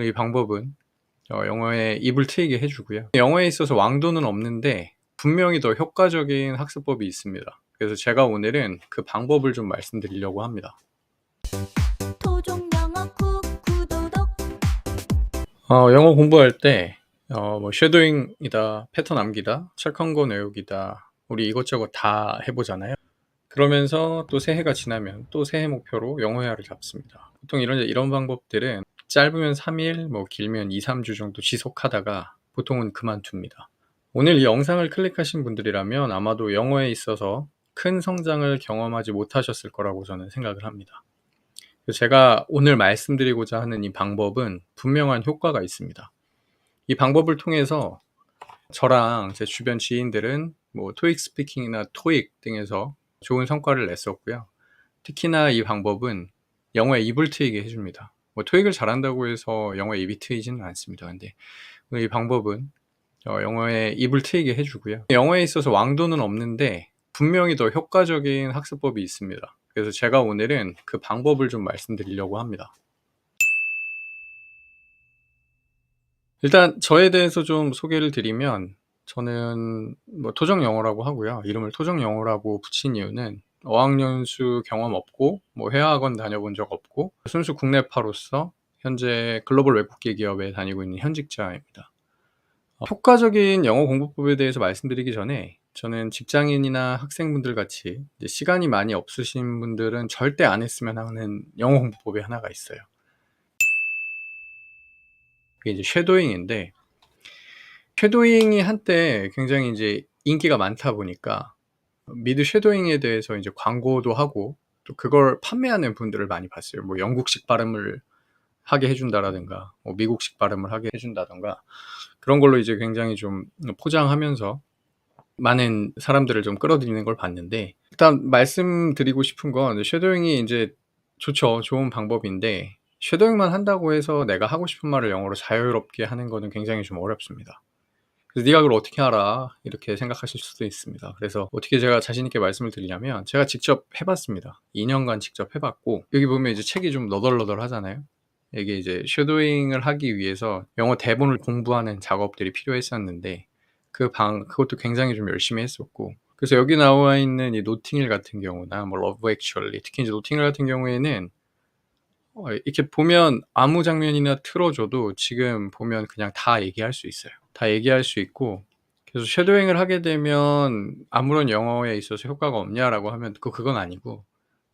이 방법은 영어에 입을 트이게 해 주고요. 영어에 있어서 왕도는 없는데 분명히 더 효과적인 학습법이 있습니다. 그래서 제가 오늘은 그 방법을 좀 말씀드리려고 합니다. 토종 영어 구도독. 영어 공부할 때 쉐도잉이다, 패턴 암기다, 책 한 권 외우기다, 우리 이것저것 다 해 보잖아요. 그러면서 또 새해가 지나면 또 새해 목표로 영어 회화를 잡습니다. 보통 이런 방법들은 짧으면 3 일, 길면 2-3주 정도 지속하다가 보통은 그만둡니다. 오늘 이 영상을 클릭하신 분들이라면 아마도 영어에 있어서 큰 성장을 경험하지 못하셨을 거라고 저는 생각을 합니다. 제가 오늘 말씀드리고자 하는 이 방법은 분명한 효과가 있습니다. 이 방법을 통해서 저랑 제 주변 지인들은 토익 스피킹이나 토익 등에서 좋은 성과를 냈었고요. 특히나 이 방법은 영어에 입을 트이게 해줍니다. 토익을 잘한다고 해서 영어에 입이 트이지는 않습니다. 근데 이 방법은 영어에 입을 트이게 해주고요. 영어에 있어서 왕도는 없는데 분명히 더 효과적인 학습법이 있습니다. 그래서 제가 오늘은 그 방법을 좀 말씀드리려고 합니다. 일단 저에 대해서 좀 소개를 드리면, 저는 토종 영어라고 하고요. 이름을 토종 영어라고 붙인 이유는 어학연수 경험 없고 회화학원 다녀본 적 없고 순수 국내파로서 현재 글로벌 외국계 기업에 다니고 있는 현직자입니다. 효과적인 영어 공부법에 대해서 말씀드리기 전에, 저는 직장인이나 학생분들 같이 이제 시간이 많이 없으신 분들은 절대 안 했으면 하는 영어 공부법이 하나가 있어요. 그게 이제 쉐도잉인데, 쉐도잉이 한때 굉장히 이제 인기가 많다 보니까 미드 쉐도잉에 대해서 이제 광고도 하고 또 그걸 판매하는 분들을 많이 봤어요. 영국식 발음을 하게 해준다라든가 미국식 발음을 하게 해준다든가, 그런 걸로 이제 굉장히 좀 포장하면서 많은 사람들을 좀 끌어들이는 걸 봤는데, 일단 말씀드리고 싶은 건 쉐도잉이 이제 좋죠. 좋은 방법인데 쉐도잉만 한다고 해서 내가 하고 싶은 말을 영어로 자유롭게 하는 거는 굉장히 좀 어렵습니다. 그래서 "네가 그걸 어떻게 알아?" 이렇게 생각하실 수도 있습니다. 그래서 어떻게 제가 자신 있게 말씀을 드리냐면, 제가 직접 해 봤습니다. 2 년간 직접 해 봤고, 여기 보면 이제 책이 좀 너덜너덜하잖아요. 이게 이제 쉐도잉을 하기 위해서 영어 대본을 공부하는 작업들이 필요했었는데, 그것도 굉장히 좀 열심히 했었고, 그래서 여기 나와 있는 이 노팅힐 같은 경우나 러브 액츄얼리, 특히 이제 노팅힐 같은 경우에는 이렇게 보면 아무 장면이나 틀어 줘도 지금 보면 그냥 다 얘기할 수 있어요. 다 얘기할 수 있고, 그래서 쉐도잉을 하게 되면 '아무런 영어에 있어서 효과가 없냐?'라고 하면 그건 아니고,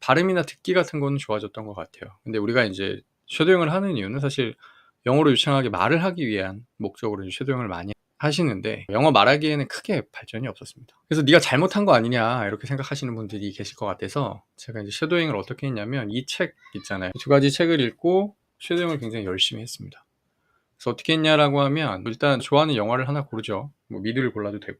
발음이나 듣기 같은 거는 좋아졌던 것 같아요. 근데 우리가 인제 쉐도잉을 하는 이유는 사실 영어로 유창하게 말을 하기 위한 목적으로 이제 쉐도잉을 많이 하시는데, 영어 말하기에는 크게 발전이 없었습니다. 그래서 '네가 잘못한 거 아니냐.' 이렇게 생각하시는 분들이 계실 것 같아서, 제가 이제 쉐도잉을 어떻게 했냐면, 이 책 있잖아요. 2 가지 책을 읽고 쉐도잉을 굉장히 열심히 했습니다. 그래서 어떻게 했냐라고 하면, 일단 좋아하는 영화를 하나 고르죠. 미드를 골라도 되고.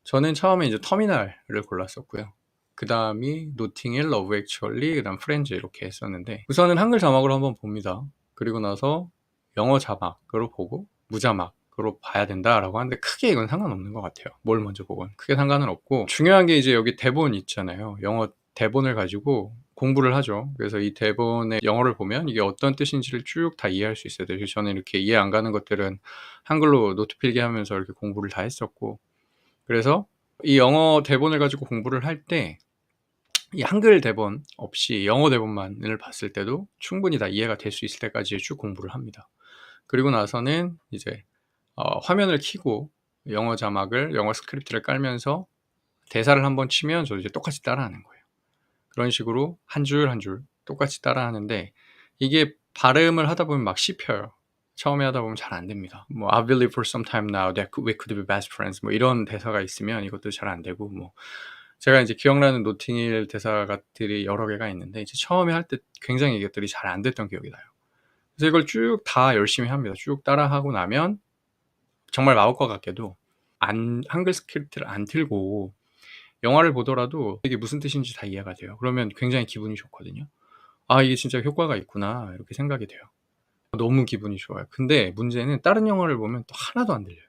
저는 처음에 이제 터미널을 골랐었고요. 그다음이 노팅힐, 러브 액츄얼리, 그다음 프렌즈 이렇게 했었는데, 우선은 한글 자막으로 한번 봅니다. 그리고 나서 영어 자막으로 보고 무자막으로 봐야 된다라고 하는데, 크게 이건 상관없는 것 같아요. 뭘 먼저 보건 크게 상관은 없고, 중요한 게 이제 여기 대본 있잖아요. 영어 대본을 가지고 공부를 하죠. 그래서 이 대본의 영어를 보면 이게 어떤 뜻인지를 쭉 다 이해할 수 있어야 돼요. 그래서 저는 이렇게 이해 안 가는 것들은 한글로 노트 필기하면서 이렇게 공부를 다 했었고, 그래서 이 영어 대본을 가지고 공부를 할 때 이 한글 대본 없이 영어 대본만을 봤을 때도 충분히 다 이해가 될 수 있을 때까지 쭉 공부를 합니다. 그리고 나서는 이제 화면을 켜고 영어 자막을, 영어 스크립트를 깔면서 대사를 한번 치면 저도 이제 똑같이 따라하는 거예요. 그런 식으로 한 줄 한 줄 똑같이 따라하는데, 이게 발음을 하다 보면 막 씹혀요. 처음에 하다 보면 잘 안 됩니다. "I believe for some time now that we could be best friends." 이런 대사가 있으면 이것도 잘 안 되고, 제가 이제 기억나는 노팅힐 대사들이 여러 개가 있는데, 이제 처음에 할 때 굉장히 이것들이 잘 안 됐던 기억이 나요. 그래서 이걸 쭉 다 열심히 합니다. 쭉 따라하고 나면 정말 마법과 같게도 한글 스크립트를 안 틀고 영화를 보더라도 이게 무슨 뜻인지 다 이해가 돼요. 그러면 굉장히 기분이 좋거든요. '아, 이게 진짜 효과가 있구나.' 이렇게 생각이 돼요. 너무 기분이 좋아요. 근데 문제는 다른 영화를 보면 또 하나도 안 들려요.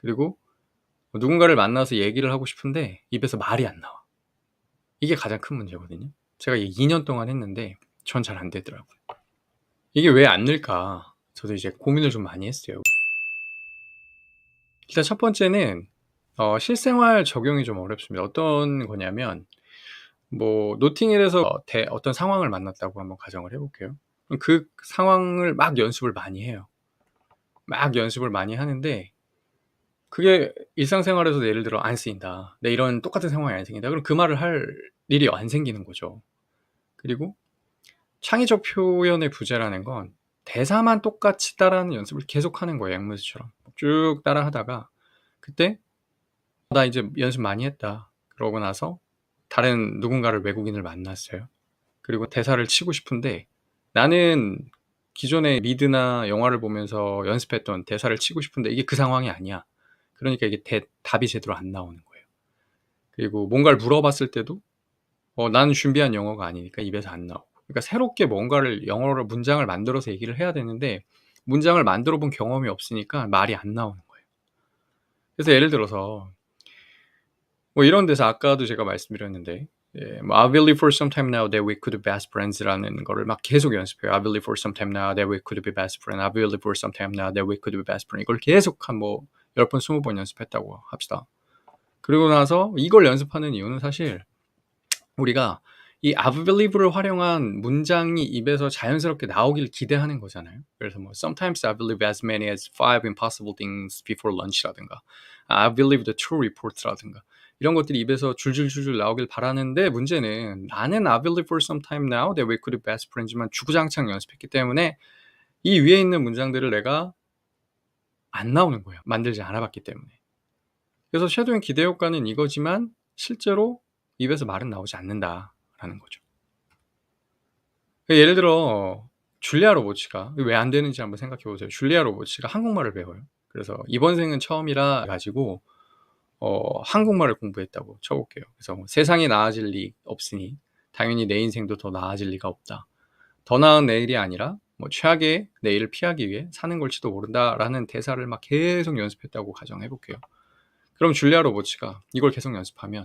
그리고 누군가를 만나서 얘기를 하고 싶은데 입에서 말이 안 나와. 이게 가장 큰 문제거든요. 제가 이 2년 동안 했는데 전 잘 안 되더라고요. 이게 왜 안 늘까? 저도 이제 고민을 좀 많이 했어요. 일단 첫 번째는 실생활 적용이 좀 어렵습니다. 어떤 거냐면 뭐 노팅힐에서 어떤 상황을 만났다고 한번 가정을 해 볼게요. 그럼 그 상황을 막 연습을 많이 해요. 막 연습을 많이 하는데 그게 일상생활에서도 예를 들어 안 쓰인다. 내 이런 똑같은 상황이 안 생긴다. 그럼 그 말을 할 일이 안 생기는 거죠. 그리고 창의적 표현의 부재라는 건 대사만 똑같이 따라하는 연습을 계속하는 거예요, 앵무새처럼. 쭉 따라하다가 그때 '나 이제 연습 많이 했다.' 그러고 나서 다른 누군가를 외국인을 만났어요. 그리고 대사를 치고 싶은데 나는 기존에 미드나 영화를 보면서 연습했던 대사를 치고 싶은데 이게 그 상황이 아니야. 그러니까 이게 답이 제대로 안 나오는 거예요. 그리고 뭔가를 물어봤을 때도 나는 준비한 영어가 아니니까 입에서 안 나오고. 그러니까 새롭게 뭔가를 영어로 문장을 만들어서 얘기를 해야 되는데 문장을 만들어 본 경험이 없으니까 말이 안 나오는 거예요. 그래서 예를 들어서 뭐 이런 데서 아까도 제가 말씀드렸는데 예 뭐 "I believe for some time now that we could be best friends"라는 거를 막 계속 연습해요. "I believe for some time now that we could be best friends. I believe for some time now that we could be best friends." 이걸 계속 한 뭐 10번 20번 연습했다고 합시다. 그리고 나서 이걸 연습하는 이유는 사실 우리가 이 I believe를 활용한 문장이 입에서 자연스럽게 나오길 기대하는 거잖아요. 그래서 뭐 "Sometimes I believe as many as 5 impossible things before lunch라든가 "I believe the true report라든가 이런 것들이 입에서 줄줄줄줄 나오길 바라는데 문제는 나는 "I believe for some time now that we could be best friends만 주구장창 연습했기 때문에 이 위에 있는 문장들을 내가 안 나오는 거예요, 만들지 않아 봤기 때문에. 그래서 섀도잉 기대 효과는 이거지만 실제로 입에서 말은 나오지 않는다라는 거죠. 예를 들어 줄리아 로버츠가 왜 안 되는지 한번 생각해 보세요. 줄리아 로버츠가 한국말을 배워요. 그래서 이번 생은 처음이라 가지고 한국말을 공부했다고 쳐 볼게요. 그래서 뭐 "세상이 나아질 리 없으니 당연히 내 인생도 더 나아질 리가 없다. 더 나은 내일이 아니라 뭐 최악의 내일을 피하기 위해 사는 걸지도 모른다."라는 대사를 막 계속 연습했다고 가정해 볼게요. 그럼 줄리아 로버츠가 이걸 계속 연습하면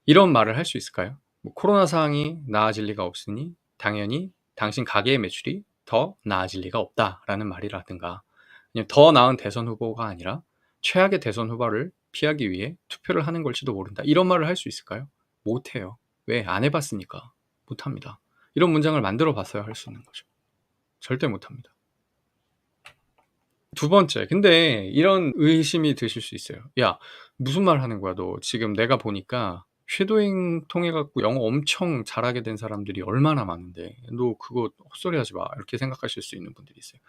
이런 말을 할 수 있을까요? 뭐 "코로나 상황이 나아질 리가 없으니 당연히 당신 가게의 매출이 더 나아질 리가 없다."라는 말이라든가 아니면 "더 나은 대선 후보가 아니라 최악의 대선 후보를 피하기 위해 투표를 하는 걸지도 모른다." 이런 말을 할 수 있을까요? 못 해요. 왜? 안 해 봤으니까. 못 합니다. 이런 문장을 만들어 봤어야 할 수 있는 거죠. 절대 못 합니다. 두 번째, 근데 이런 의심이 드실 수 있어요. "야 무슨 말 하는 거야 너. 지금 내가 보니까 쉐도잉 통해 갖고 영어 엄청 잘하게 된 사람들이 얼마나 많은데 너 그거 헛소리하지 마." 이렇게 생각하실 수 있는 분들이 있어요.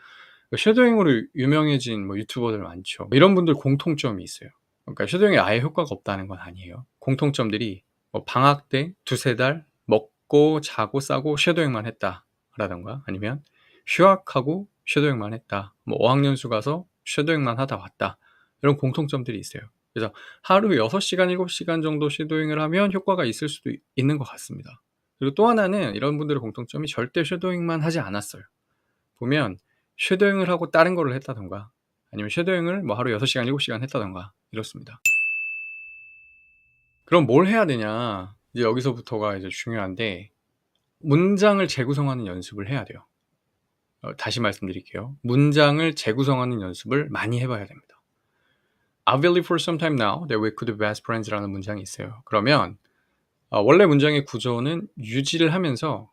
쉐도잉으로 유명해진 뭐 유튜버들 많죠. 이런 분들 공통점이 있어요. 그러니까 쉐도잉이 아예 효과가 없다는 건 아니에요. 공통점들이 뭐 방학 때 두세 달 먹고 자고 싸고 쉐도잉만 했다라든가 아니면 휴학하고 쉐도잉만 했다. 뭐 어학연수 가서 쉐도잉만 하다 왔다. 이런 공통점들이 있어요. 그래서 하루 6 시간 7 시간 정도 쉐도잉을 하면 효과가 있을 수도 있는 것 같습니다. 그리고 또 하나는 이런 분들의 공통점이 절대 쉐도잉만 하지 않았어요. 보면 쉐도잉을 하고 다른 거를 했다든가 아니면 쉐도잉을 뭐 하루 6 시간 7 시간 했다든가 이렇습니다. 그럼 뭘 해야 되냐? 이제 여기서부터가 이제 중요한데 문장을 재구성하는 연습을 해야 돼요. 다시 말씀드릴게요. 문장을 재구성하는 연습을 많이 해 봐야 됩니다. "I believe for some time now that we could be best friends라는 문장이 있어요. 그러면 원래 문장의 구조는 유지를 하면서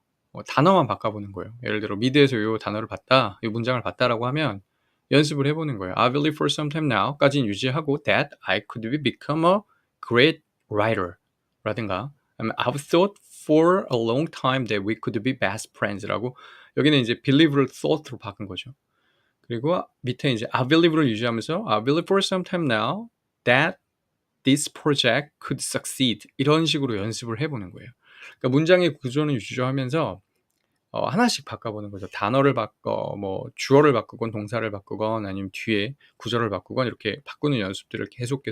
단어만 바꿔보는 거예요. 예를 들어 미드에서 요 단어를 봤다, 이 문장을 봤다라고 하면 연습을 해보는 거예요. I believe for some time now까지는 유지하고 that I could become a great writer 라든가 아니면 I've thought for a long time that we could be best friends라고 여기는 이제 believe를 thought로 바꾼 거죠. 그리고 밑에 이제 I believe를 유지하면서 I believe for some time now that this project could succeed 이런 식으로 연습을 해보는 거예요. 그러니까 문장의 구조는 유지하면서 하나씩 바꿔보는 거죠. 단어를 바꿔 뭐 주어를 바꾸건 동사를 바꾸건 아니면 뒤에 구조를 바꾸건 이렇게 바꾸는 연습들을 계속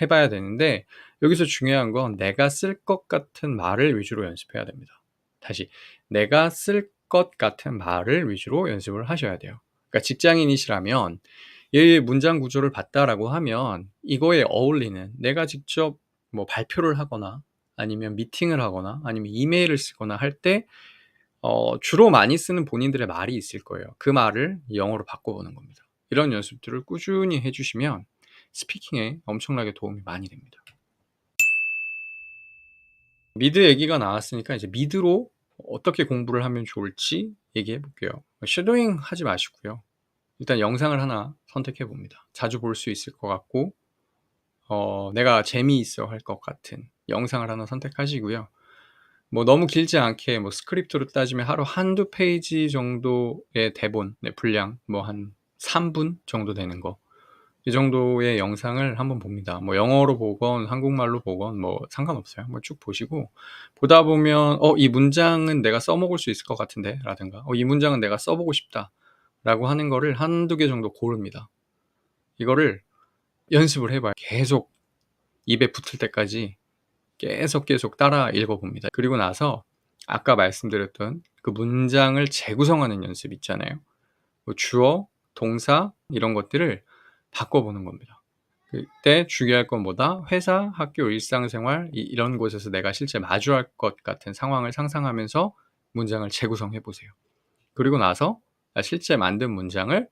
해 봐야 되는데 여기서 중요한 건 내가 쓸 것 같은 말을 위주로 연습해야 됩니다. 다시 내가 쓸 것 같은 말을 위주로 연습을 하셔야 돼요. 그러니까 직장인이시라면 얘의 문장 구조를 봤다라고 하면 이거에 어울리는 내가 직접 뭐 발표를 하거나 아니면 미팅을 하거나 아니면 이메일을 쓰거나 할 때 주로 많이 쓰는 본인들의 말이 있을 거예요. 그 말을 영어로 바꿔보는 겁니다. 이런 연습들을 꾸준히 해 주시면 스피킹에 엄청나게 도움이 많이 됩니다. 미드 얘기가 나왔으니까 이제 미드로 어떻게 공부를 하면 좋을지 얘기해 볼게요. 쉐도잉 하지 마시고요. 일단 영상을 하나 선택해 봅니다. 자주 볼 수 있을 것 같고 내가 재미있어 할 것 같은 영상을 하나 선택하시고요. 뭐 너무 길지 않게 뭐 스크립트로 따지면 하루 한두 페이지 정도의 대본 분량 뭐 한 3분 정도 되는 거, 이 정도의 영상을 한번 봅니다. 뭐 영어로 보건 한국말로 보건 뭐 상관없어요. 한번 쭉 보시고 보다 보면 이 문장은 내가 써먹을 수 있을 것 같은데 라든가 이 문장은 내가 써보고 싶다 라고 하는 거를 한두 개 정도 고릅니다. 이거를 연습을 해봐요. 계속 입에 붙을 때까지 계속 따라 읽어봅니다. 그리고 나서 아까 말씀드렸던 그 문장을 재구성하는 연습 있잖아요. 뭐 주어, 동사 이런 것들을 바꿔보는 겁니다. 그때 주의할 건 뭐다? 회사, 학교, 일상생활 이런 곳에서 내가 실제 마주할 것 같은 상황을 상상하면서 문장을 재구성해 보세요. 그리고 나서 실제 만든 문장을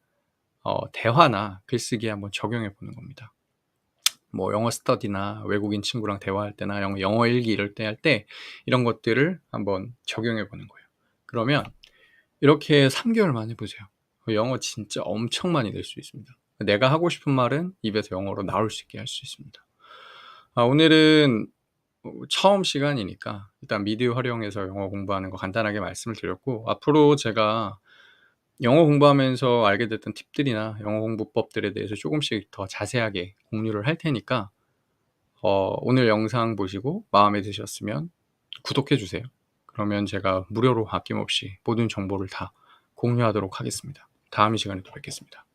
대화나 글쓰기에 한번 적용해 보는 겁니다. 뭐 영어 스터디나 외국인 친구랑 대화할 때나 영어 일기 이럴 때 할 때 이런 것들을 한번 적용해 보는 거예요. 그러면 이렇게 3개월만 해보세요. 영어 진짜 엄청 많이 늘 수 있습니다. 내가 하고 싶은 말은 입에서 영어로 나올 수 있게 할 수 있습니다. 오늘은 처음 시간이니까 일단 미드 활용해서 영어 공부하는 거 간단하게 말씀을 드렸고, 앞으로 제가 영어 공부하면서 알게 됐던 팁들이나 영어 공부법들에 대해서 조금씩 더 자세하게 공유를 할 테니까 오늘 영상 보시고 마음에 드셨으면 구독해 주세요. 그러면 제가 무료로 아낌없이 모든 정보를 다 공유하도록 하겠습니다. 다음 시간에 또 뵙겠습니다.